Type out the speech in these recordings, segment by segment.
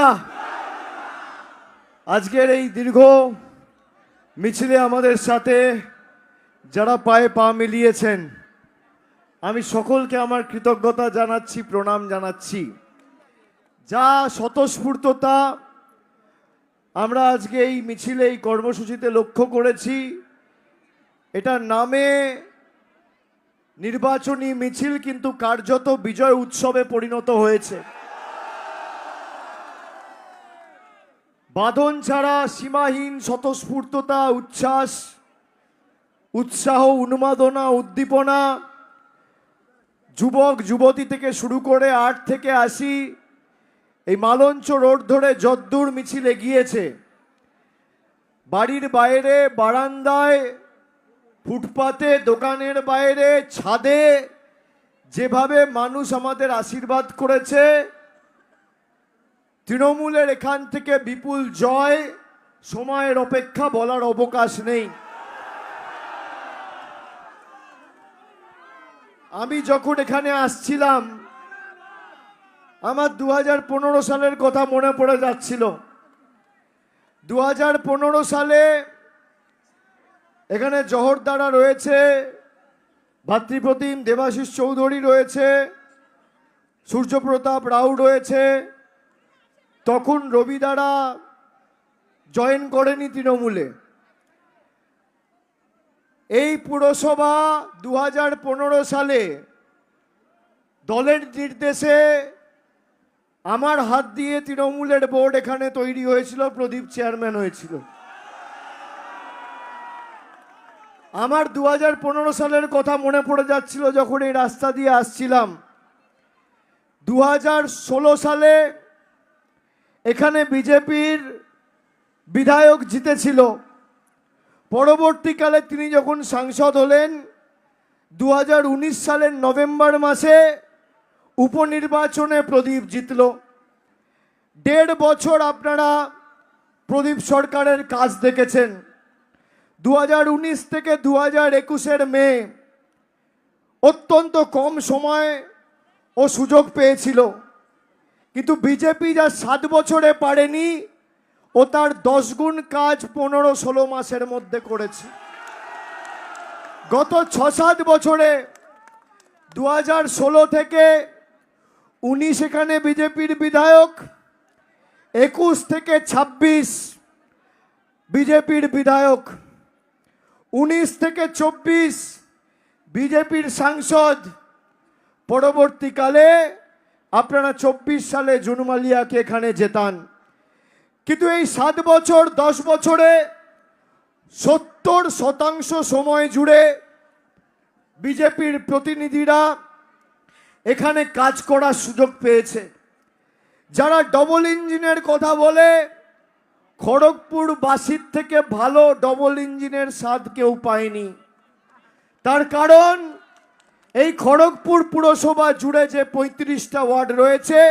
বাংলা। আজকের এই দীর্ঘ মিছিলে আমাদের সাথে যারা পায়ে পা মিলিয়েছেন, আমি সকলকে আমার কৃতজ্ঞতা জানাচ্ছি, প্রণাম জানাচ্ছি। যা স্বতঃস্ফূর্ততা আমরা আজকে এই মিছিলে, এই কর্মসূচিতে লক্ষ্য করেছি, এটার নামে নির্বাচনী মিছিল কিন্তু কার্যত বিজয় উৎসবে পরিণত হয়েছে। বাঁধন ছাড়া সীমাহীন স্বতঃস্ফূর্ততা, উচ্ছ্বাস, উৎসাহ, উন্মাদনা, উদ্দীপনা, যুবক যুবতী থেকে শুরু করে 8 থেকে 80 এই মালঞ্চ রোড ধরে যদ্দূর মিছিল এগিয়েছে, বাড়ির বাইরে, বারান্দায়, ফুটপাতে, দোকানের বাইরে, ছাদে যেভাবে মানুষ আমাদের আশীর্বাদ করেছে, তৃণমূলের এখান থেকে বিপুল জয়, সময়ের অপেক্ষা, বলার অবকাশ নেই। আমি যখন এখানে আসছিলাম, আমার 2015 সালের কথা মনে পড়ে যাচ্ছিল। 2015 সালে এখানে জহরদারা রয়েছে, ভাতৃপ্রতিম দেবাশিস চৌধুরী রয়েছে, সূর্যপ্রতাপ রাউ রয়েছে। তখন রবিদারা জয়েন করেনি তৃণমূলে। এই পুরসভা 2015 সালে দলের নির্দেশে আমার হাত দিয়ে তৃণমূলের বোর্ড এখানে তৈরি হয়েছিল, প্রদীপ চেয়ারম্যান হয়েছিল। আমার 2015 সালের কথা মনে পড়ে যাচ্ছিল যখন এই রাস্তা দিয়ে আসছিলাম। 2016 সালে এখানে বিজেপির বিধায়ক জিতেছিল। পরবর্তীকালে তিনি যখন সাংসদ হলেন, 2019 সালের নভেম্বর মাসে উপনির্বাচনে প্রদীপ জিতল। 1.5 বছর আপনারা প্রদীপ সরকারের কাজ দেখেছেন। 2019 থেকে 2021 মে অত্যন্ত কম সময় ও সুযোগ পেয়েছিল, কিন্তু বিজেপি যা 7 বছরে পারেনি, ও তার 10 গুণ কাজ 15-16 মাসের মধ্যে করেছে। গত 6-7 বছরে 2016 থেকে 19 এখানে বিজেপির বিধায়ক, 21 থেকে 26 বিজেপির বিধায়ক, 19 থেকে 24 বিজেপির সাংসদ। পরবর্তীকালে আপনারা 24 সালে জুনমালিয়াকে এখানে জেতান। কিন্তু এই 7 বছর 10 বছরে 70% সময় জুড়ে বিজেপির প্রতিনিধিরা এখানে কাজ করার সুযোগ পেয়েছে। যারা ডবল ইঞ্জিনের কথা বলে, খড়গপুর বাসীর থেকে ভালো ডবল ইঞ্জিনের স্বাদ কেউ পায়নি। তার কারণ এই খড়গপুর পুরসভা জুড়ে যে 35টা ওয়ার্ড রয়েছে,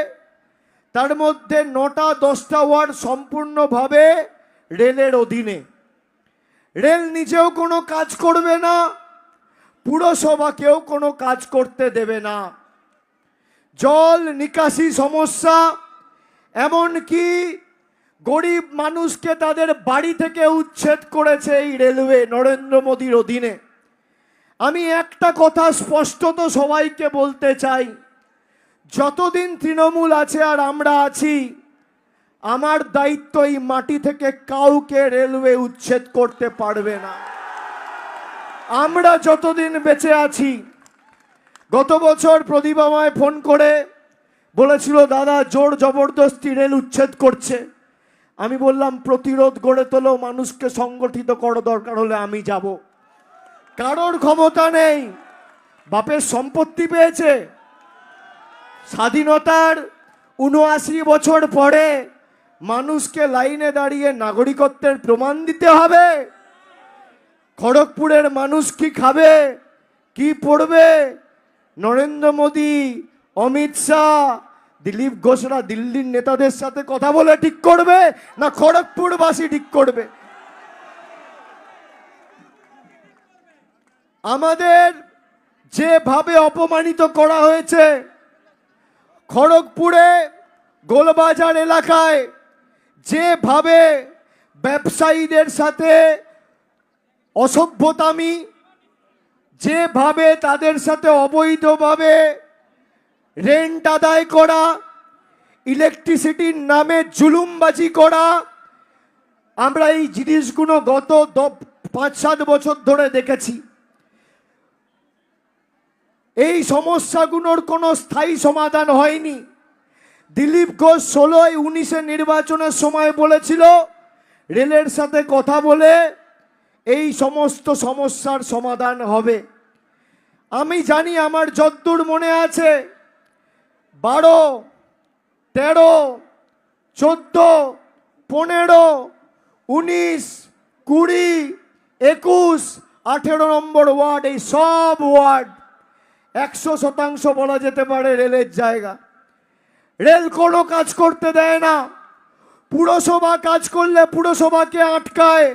তার মধ্যে 9টা-10টা ওয়ার্ড সম্পূর্ণভাবে রেলের অধীনে। রেল নিজেও কোনো কাজ করবে না, পুরসভাকেও কোনো কাজ করতে দেবে না। জল নিকাশি সমস্যা, এমনকি গরিব মানুষকে তাদের বাড়ি থেকে উচ্ছেদ করেছে এই রেলওয়ে নরেন্দ্র মোদীর অধীনে। আমি একটা কথা স্পষ্টত সবাইকে বলতে চাই, যতদিন তৃণমূল আছে আর আমরা আছি, আমার দায়িত্ব এই মাটি থেকে কাউকে রেলওয়ে উচ্ছেদ করতে পারবে না। আমরা যতদিন বেঁচে আছি। গত বছর প্রদীপ আমায় ফোন করে বলেছিল, দাদা জোর জবরদস্তি রেল উচ্ছেদ করছে। আমি বললাম, প্রতিরোধ গড়ে তোলো, মানুষকে সংগঠিত করো, দরকার হলে আমি যাব। কারোর ক্ষমতা নেই, বাপের সম্পত্তি পেয়েছে। স্বাধীনতার 79 বছর পরে মানুষকে লাইনে দাঁড়িয়ে নাগরিকত্বের প্রমাণ দিতে হবে? খড়গপুরের মানুষ কি খাবে, কি পড়বে? নরেন্দ্র মোদী, অমিত শাহ, দিলীপ ঘোষরা দিল্লির নেতাদের সাথে কথা বলে ঠিক করবে, না খড়গপুরবাসী ঠিক করবে? আমাদের যেভাবে অপমানিত করা হয়েছে, খড়গপুরে গোলবাজার এলাকায় যেভাবে ব্যবসায়ীদের সাথে অসভ্যতামি, যেভাবে তাদের সাথে অবৈধভাবে রেন্ট আদায় করা, ইলেকট্রিসিটির নামে জুলুমবাজি করা, আমরা এই জিনিসগুলো গত 5-7 বছর ধরে দেখেছি। এই সমস্যাগুলোর কোনো স্থায়ী সমাধান হয়নি। দিলীপ ঘোষ 16-19 নির্বাচনের সময় বলেছিল রেলের সাথে কথা বলে এই সমস্ত সমস্যার সমাধান হবে। আমি জানি, আমার যদ্দূর মনে আছে, 12, 13, 14, 15, 19, 20, 21, 18 নম্বর ওয়ার্ড, এই সব ওয়ার্ড 100% বলা যেতে পারে রেলের জায়গা। রেল কোনো কাজ করতে দেয় না। পুরসভা কাজ করলে পুরসভাকে আটকায়।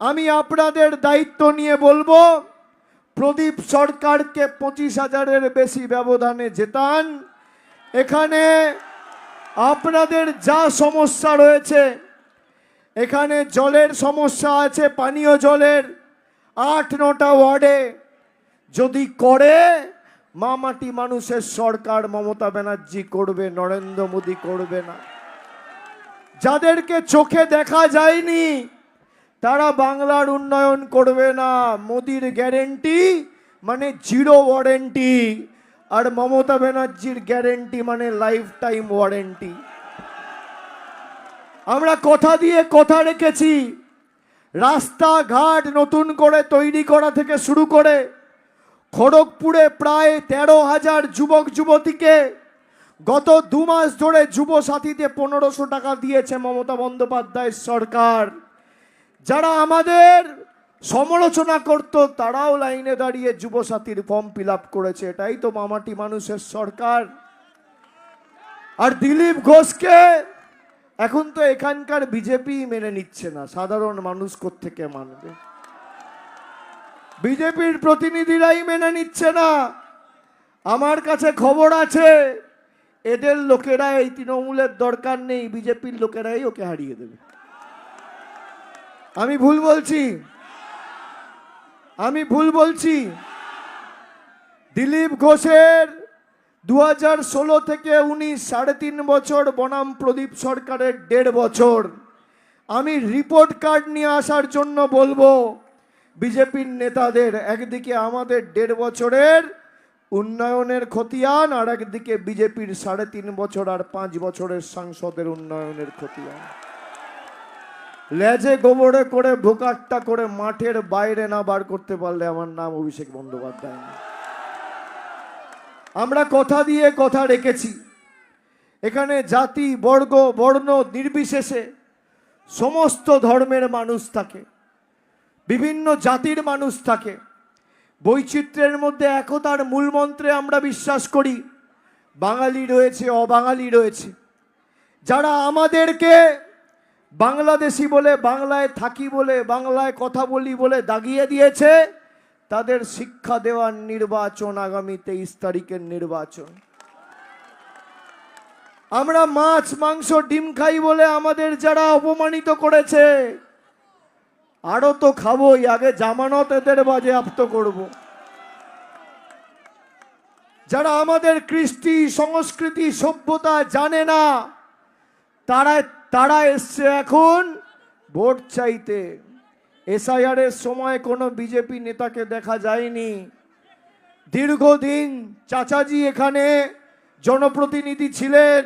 আমি আপনাদের দায়িত্ব নিয়ে বলবো, প্রদীপ সরকারকে 25,000-এর বেশি ব্যবধানে জেতান। এখানে আপনাদের যা সমস্যা রয়েছে, এখানে জলের সমস্যা আছে, পানীয় জলের 8-9টা ওয়ার্ডে যদি করে, মামাটি মানুষের সরকার মমতা ব্যানার্জি করবে, নরেন্দ্র মোদী করবে না। যাদেরকে চোখে দেখা যায়নি তারা বাংলার উন্নয়ন করবে না। মোদির গ্যারেন্টি মানে 0 ওয়ারেন্টি, আর মমতা ব্যানার্জির গ্যারেন্টি মানে লাইফ টাইম ওয়ারেন্টি। আমরা কথা দিয়ে কথা রেখেছি। রাস্তাঘাট নতুন করে তৈরি করা থেকে শুরু করে খড়গপুরে প্রায় 13,000 যুবক যুবতীকে গত 2 মাস ধরে যুব সাথীতে 1500 টাকা দিয়েছে মমতা বন্দ্যোপাধ্যায়ের সরকার। যারা আমাদের সমালোচনা করত তারাও লাইনে দাঁড়িয়ে যুব সাথীর ফর্ম ফিল আপ করেছে। এটাই তো মামাটি মানুষের সরকার। আর দিলীপ ঘোষকে এখন তো এখানকার বিজেপি মেনে নিচ্ছে না, সাধারণ মানুষ কোত্থেকে মানবে? বিজেপির প্রতিনিধিরাই মেনে নিচ্ছে না। আমার কাছে খবর আছে এদের লোকেরা, এই তৃণমূলের দরকার নেই, বিজেপির লোকেরাই ওকে হারিয়ে দেবে। আমি ভুল বলছি? আমি ভুল বলছি? দিলীপ ঘোষের 2016 থেকে 19 3.5 বছর বনাম প্রদীপ সরকারের 1.5 বছর। আমি রিপোর্ট কার্ড নিয়ে আসার জন্য বলবো বিজেপির নেতাদের, একদিকে আমাদের 1.5 বছরের উন্নয়নের খতিয়ান, আর একদিকে বিজেপির 3.5 বছর আর 5 বছরের সাংসদের উন্নয়নের খতিয়ান। লেজে গোবরে করে ভোকাট্টা করে মাঠের বাইরে না বার করতে পারলে আমার নাম অভিষেক বন্দ্যোপাধ্যায় না। আমরা কথা দিয়ে কথা রেখেছি। এখানে জাতি বর্গ বর্ণ নির্বিশেষে সমস্ত ধর্মের মানুষ থাকে, বিভিন্ন জাতির মানুষ থাকে। বৈচিত্র্যের মধ্যে একতার মূলমন্ত্রে আমরা বিশ্বাস করি। বাঙালি রয়েছে, অবাঙালি রয়েছে। যারা আমাদেরকে বাংলাদেশি বলে, বাংলায় থাকি বলে, বাংলায় কথা বলি বলে দাগিয়ে দিয়েছে, তাদের শিক্ষা দেওয়ার নির্বাচন আগামী 23 তারিখের নির্বাচন। আমরা মাছ মাংস ডিম খাই বলে আমাদের যারা অপমানিত করেছে, আরো তো খাবোই, আগে জামানত এদের বাজেয়াপ্ত করব। যারা আমাদের কৃষ্টি সংস্কৃতি সভ্যতা জানে না, তারা এসছে এখন ভোট চাইতে। এসআইআর এর সময় কোনো বিজেপি নেতাকে দেখা যায়নি। দীর্ঘদিন চাচাজি এখানে জনপ্রতিনিধি ছিলেন।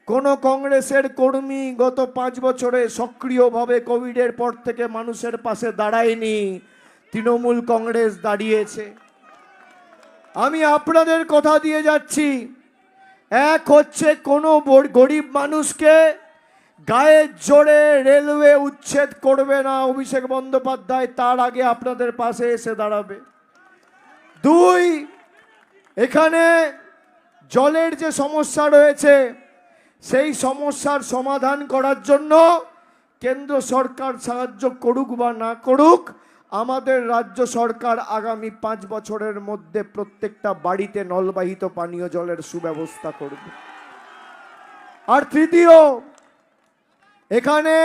কোন কংগ্রেসের কর্মী গত 5 বছরে সক্রিয়ভাবে কোভিডের পর থেকে মানুষের পাশে দাঁড়ায়নি। তৃণমূল কংগ্রেস দাঁড়িয়েছে। আমি আপনাদের কথা দিয়ে যাচ্ছি, এক হচ্ছে কোনো গরিব মানুষকে গায়ের জোরে রেলওয়ে উচ্ছেদ করবে না অভিষেক বন্দ্যোপাধ্যায়, তার আগে আপনাদের পাশে এসে দাঁড়াবে। 2, এখানে জলের যে সমস্যা রয়েছে সেই সমস্যার সমাধান করার জন্য কেন্দ্র সরকার সাহায্য করুক বা না করুক, আমাদের রাজ্য সরকার আগামী 5 বছরের মধ্যে প্রত্যেকটা বাড়িতে নলবাহিত পানীয় জলের সুব্যবস্থা করবে। আর তৃতীয়, এখানে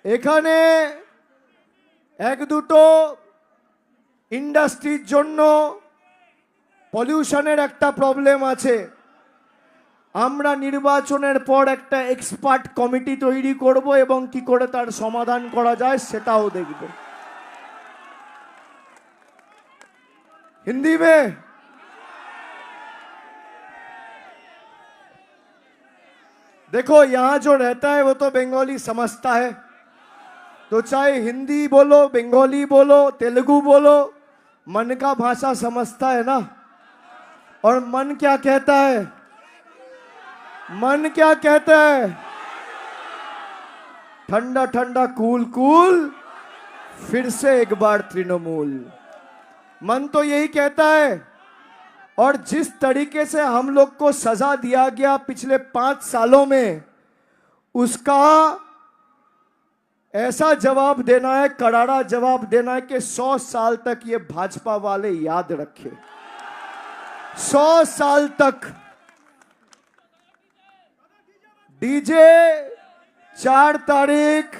এখানে এক দুটো ইন্ডাস্ট্রির জন্য পলিউশনের একটা প্রবলেম আছে। আমরা নির্বাচনের পর একটা এক্সপার্ট কমিটি তৈরি করব এবং কি করে তার সমাধান করা যায় সেটাও দেখব। हिंदी में देखो, यहां जो रहता है वो तो बंगाली समझता है, तो चाहे हिंदी बोलो, बंगाली बोलो, तेलुगु बोलो, मन का भाषा समझता है ना। और मन क्या कहता है? मन क्या कहता है? ठंडा ठंडा कूल कूल, फिर से एक बार तृणमूल। मन तो यही कहता है। और जिस तरीके से हम लोग को सजा दिया गया पिछले 5 सालों में, उसका ऐसा जवाब देना है, करारा जवाब देना है कि 100 साल तक ये भाजपा वाले याद रखे। 100 साल तक डीजे 4 तारीख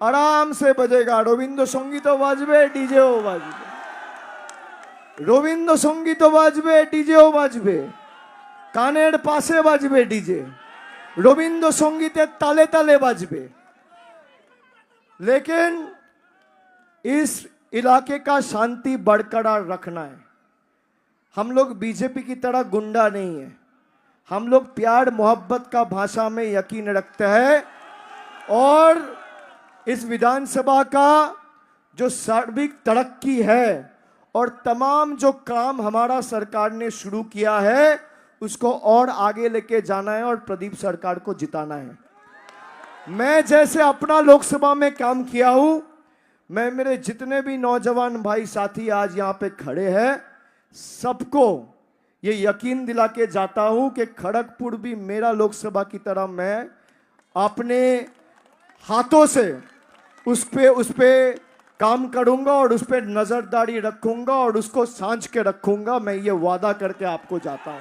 आराम से बजेगा। रविंद्र संगीत बाजबे, डीजेও বাজবে। রবীন্দ্র সঙ্গীত বাজবে, ডিজেও বাজবে, কানের পাশে বাজবে ডিজে, রবীন্দ্র সঙ্গীতের তালে তালে বাজবে। लेकिन इस इलाके का शांति बरकरार रखना है। हम लोग बीजेपी की तरह गुंडा नहीं है। हम लोग प्यार मोहब्बत का भाषा में यकीन रखते हैं। और इस विधानसभा का जो सर्विक तरक्की है और तमाम जो काम हमारा सरकार ने शुरू किया है, उसको और आगे लेके जाना है और प्रदीप सरकार को जिताना है। मैं जैसे अपना लोकसभा में काम किया हूं, मैं मेरे जितने भी नौजवान भाई साथी आज यहां पे खड़े हैं, सबको ये यकीन दिला के जाता हूं कि खड़गपुर भी मेरा लोकसभा की तरह मैं अपने हाथों से उस पे काम करूंगा और उस पर नजरदारी रखूंगा और उसको सांझ के रखूंगा। मैं ये वादा करके आपको जाता हूं।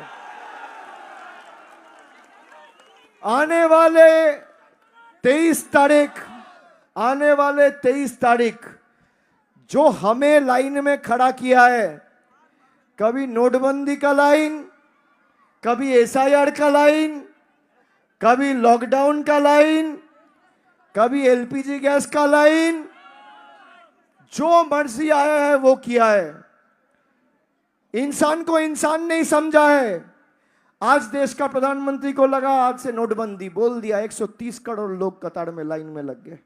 आने वाले 23 तारीख जो हमें लाइन में खड़ा किया है, कभी नोटबंदी का लाइन, कभी एसआईआर का लाइन, कभी लॉकडाउन का लाइन, कभी एलपीजी गैस का लाइन, जो मर्जी आया है वो किया है। इंसान को इंसान नहीं समझा है। आज देश का प्रधानमंत्री को लगा आज से नोटबंदी, बोल दिया 130 करोड़ लोग कतार में लाइन में लग गए।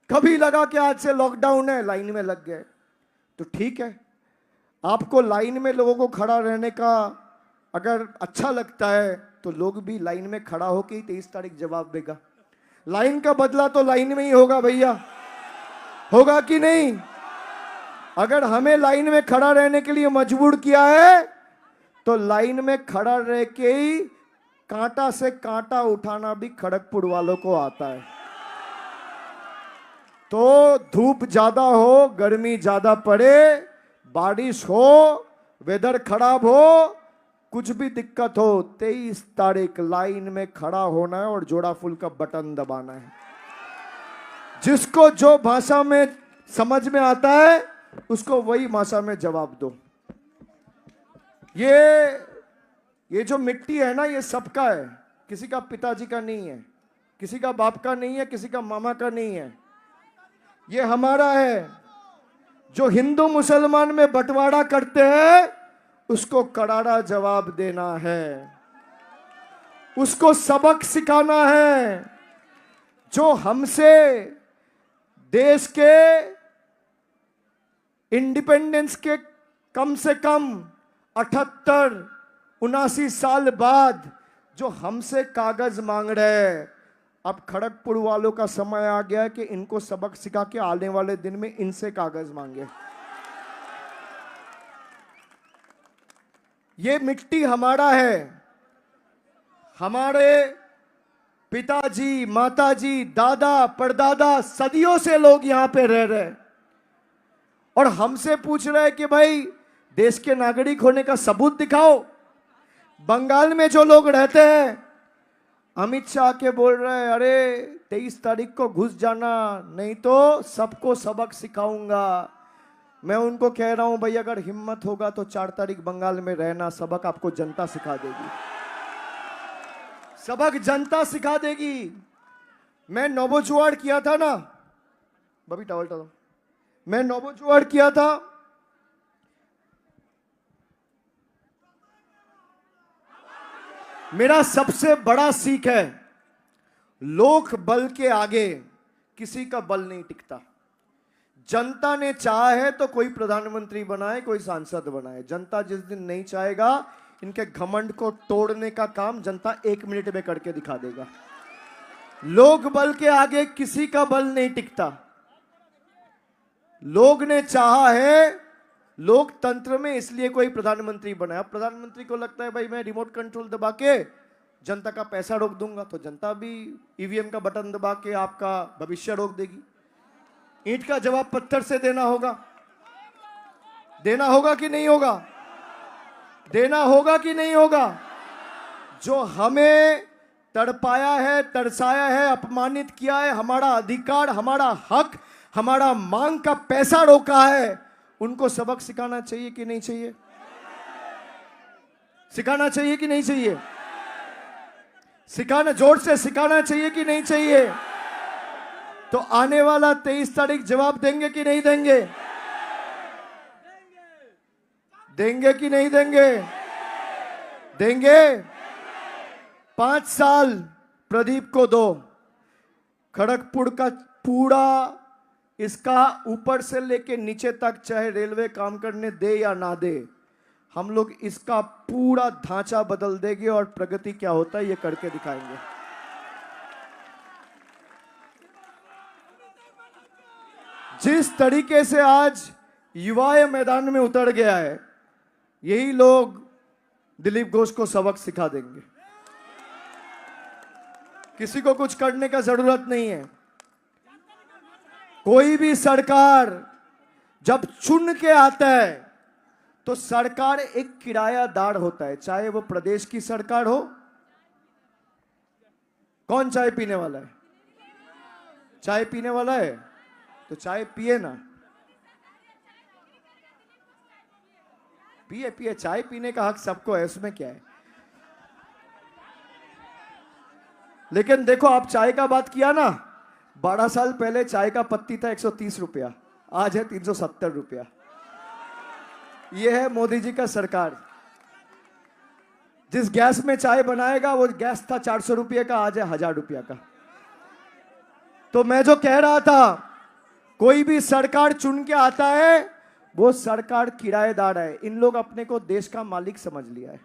कभी लगा कि आज से लॉकडाउन है, लाइन में लग गए। तो ठीक है, आपको लाइन में लोगों को खड़ा रहने का अगर अच्छा लगता है तो लोग भी लाइन में खड़ा होकर ही 23 तारीख जवाब देगा। लाइन का बदला तो लाइन में ही होगा भैया, होगा कि नहीं? अगर हमें लाइन में खड़ा रहने के लिए मजबूर किया है तो लाइन में खड़ा रह के ही कांटा से कांटा उठाना भी खड़गपुर वालों को आता है। तो धूप ज्यादा हो, गर्मी ज्यादा पड़े, बारिश हो, वेदर खराब हो, कुछ भी दिक्कत हो, 23 तारीख लाइन में खड़ा होना है और जोड़ा फुल का बटन दबाना है। जिसको जो भाषा में समझ में आता है उसको वही भाषा में जवाब दो। ये जो मिट्टी है ना, ये सबका है, किसी का पिताजी का नहीं है, किसी का बाप का नहीं है, किसी का मामा का नहीं है, ये हमारा है। जो हिंदू मुसलमान में बंटवारा करते हैं उसको करारा जवाब देना है, उसको सबक सिखाना है। जो हमसे देश के इंडिपेंडेंस के कम से कम 78-79 साल बाद जो हमसे कागज मांग रहे हैं, अब खड़गपुर वालों का समय आ गया है कि इनको सबक सिखा के आने वाले दिन में इनसे कागज मांगे। ये मिट्टी हमारा है। हमारे पिताजी, माताजी, दादा, परदादा, सदियों से लोग यहां पे रह रहे हैं और हमसे पूछ रहे हैं कि भाई देश के नागरिक होने का सबूत दिखाओ। बंगाल में जो लोग रहते हैं अमित शाह के बोल रहे हैं अरे 23 तारीख को घुस जाना नहीं तो सबको सबक सिखाऊंगा। मैं उनको कह रहा हूं भाई अगर हिम्मत होगा तो 4 तारीख बंगाल में रहना, सबक आपको जनता सिखा देगी, सबक जनता सिखा देगी। मैं नौबोजुआड़ किया था ना, बबी टावल टावल, मैं नौबोजुआड़ किया था। मेरा सबसे बड़ा सीख है लोक बल के आगे किसी का बल नहीं टिकता। जनता ने चाहा है तो कोई प्रधानमंत्री बनाए, कोई सांसद बनाए। जनता जिस दिन नहीं चाहेगा इनके घमंड को तोड़ने का काम जनता 1 मिनट में करके दिखा देगा। लोक बल के आगे किसी का बल नहीं टिकता। लोग ने चाहा है लोकतंत्र में इसलिए कोई प्रधानमंत्री बनाया। प्रधानमंत्री को लगता है भाई मैं रिमोट कंट्रोल दबा के जनता का पैसा रोक दूंगा तो जनता भी ईवीएम का बटन दबा के आपका भविष्य रोक देगी। ईंट का जवाब पत्थर से देना होगा। देना होगा कि नहीं होगा? देना होगा कि नहीं होगा? जो हमें तड़पाया है, तरसाया है, अपमानित किया है, हमारा अधिकार, हमारा हक, हमारा मांग का पैसा रोका है, उनको सबक सिखाना चाहिए कि नहीं चाहिए? सिखाना चाहिए कि नहीं चाहिए? सिखाना, जोर से सिखाना चाहिए कि नहीं चाहिए? तो आने वाला 23 तारीख जवाब देंगे कि नहीं देंगे? देंगे कि नहीं देंगे? देंगे। 5 साल प्रदीप को दो। खड़गपुर का पूरा इसका ऊपर से लेके नीचे तक चाहे रेलवे काम करने दे या ना दे, हम लोग इसका पूरा ढांचा बदल देंगे और प्रगति क्या होता है ये करके दिखाएंगे। जिस तरीके से आज युवा मैदान में उतर गया है, यही लोग दिलीप घोष को सबक सिखा देंगे। किसी को कुछ करने का जरूरत नहीं है। कोई भी सरकार जब चुन के आता है तो सरकार एक किरायादार होता है, चाहे वो प्रदेश की सरकार हो। कौन चाय पीने वाला है? चाय पीने वाला है तो चाय पिए ना, पिए पिए। चाय पीने का हक सबको है, उसमें क्या है। लेकिन देखो, आप चाय का बात किया ना, 12 साल पहले चाय का पत्ती था 130 रुपया, आज है 370 रुपया। यह है मोदी जी का सरकार। जिस गैस में चाय बनाएगा वो गैस था 400 रुपये का, आज है 1000 रुपया का। तो मैं जो कह रहा था, कोई भी सरकार चुन के आता है वो सरकार किराएदार है। इन लोग अपने को देश का मालिक समझ लिया है।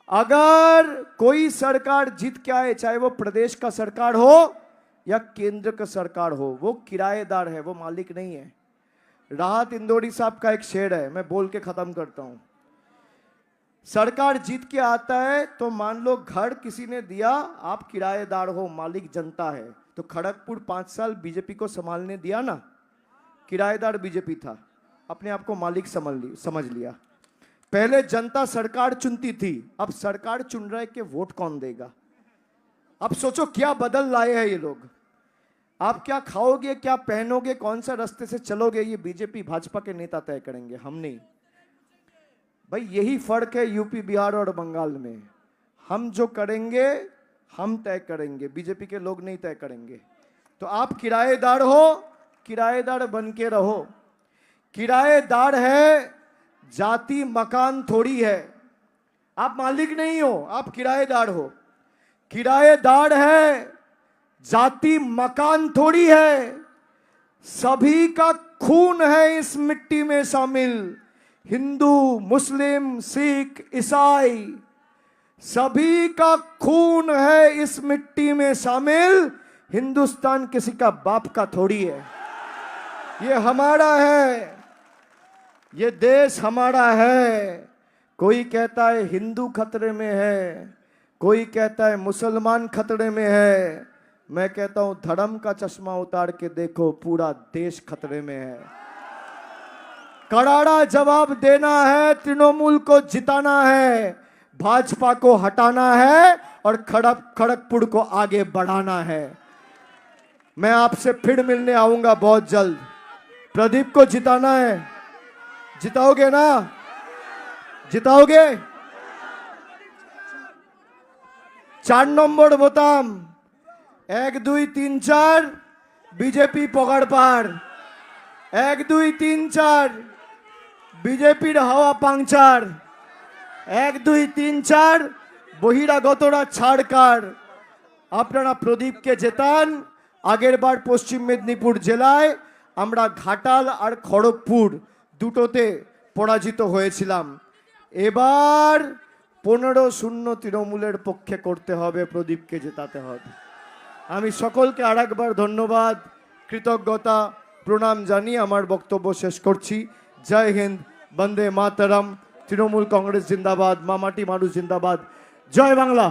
अगर कोई सरकार जीत के आए, चाहे वो प्रदेश का सरकार हो या केंद्र का सरकार हो, वो किराएदार है, वो मालिक नहीं है। राहत इंदौरी साहब का एक शेर है, मैं बोल के खत्म करता हूं। सरकार जीत के आता है तो मान लो घर किसी ने दिया, आप किराएदार हो, मालिक जनता है। तो खड़गपुर 5 साल बीजेपी को संभालने दिया ना, किराएदार बीजेपी था, अपने आप को मालिक समझ लिया। पहले जनता सरकार चुनती थी, अब सरकार चुन रहा है कि वोट कौन देगा। अब सोचो क्या बदल लाए हैं ये लोग। आप क्या खाओगे, क्या पहनोगे, कौन सा रास्ते से चलोगे, ये बीजेपी भाजपा के नेता तय करेंगे, हम नहीं। भाई यही फर्क है यूपी, बिहार और बंगाल में। हम जो करेंगे हम तय करेंगे, बीजेपी के लोग नहीं तय करेंगे। तो आप किराएदार हो, किराएदार बन के रहो। किराएदार है, जाति मकान थोड़ी है। आप मालिक नहीं हो, आप किराएदार हो। किराएदार है, जाति मकान थोड़ी है। सभी का खून है इस मिट्टी में शामिल। हिंदू, मुस्लिम, सिख, ईसाई, सभी का खून है इस मिट्टी में शामिल। हिंदुस्तान किसी का बाप का थोड़ी है, ये हमारा है, ये देश हमारा है। कोई कहता है हिंदू खतरे में है, कोई कहता है मुसलमान खतरे में है। मैं कहता हूं धर्म का चश्मा उतार के देखो, पूरा देश खतरे में है। करारा जवाब देना है, तृणमूल को जिताना है। भाजपा को हटाना है और खड़गपुर को आगे बढ़ाना है। मैं आपसे फिर मिलने आऊंगा बहुत जल्द। प्रदीप को जिताना है, जिताओगे ना? जिताओगे? 4 নম্বর বোতাম 1 2 3 4 বিজেপি পগাড়পাড়, 1 2 3 4 বিজেপির হাওয়া পাংচার, 1 2 3 4 বহিরাগতরা ছাড়কার। আপনারা প্রদীপকে জেতান। আগের বার পশ্চিম মেদিনীপুর জেলায় আমরা ঘাটাল আর খড়গপুর দুটোতে পরাজিত হয়েছিলাম। এবার 15-0 তৃণমূলের পক্ষে করতে হবে, প্রদীপকে জেতাতে হবে। আমি সকলকে আরেকবার ধন্যবাদ, কৃতজ্ঞতা, প্রণাম জানিয়ে আমার বক্তব্য শেষ করছি। জয় হিন্দ, বন্দে মাতরম, তৃণমূল কংগ্রেস জিন্দাবাদ, মামাটি মানুষ জিন্দাবাদ, জয় বাংলা।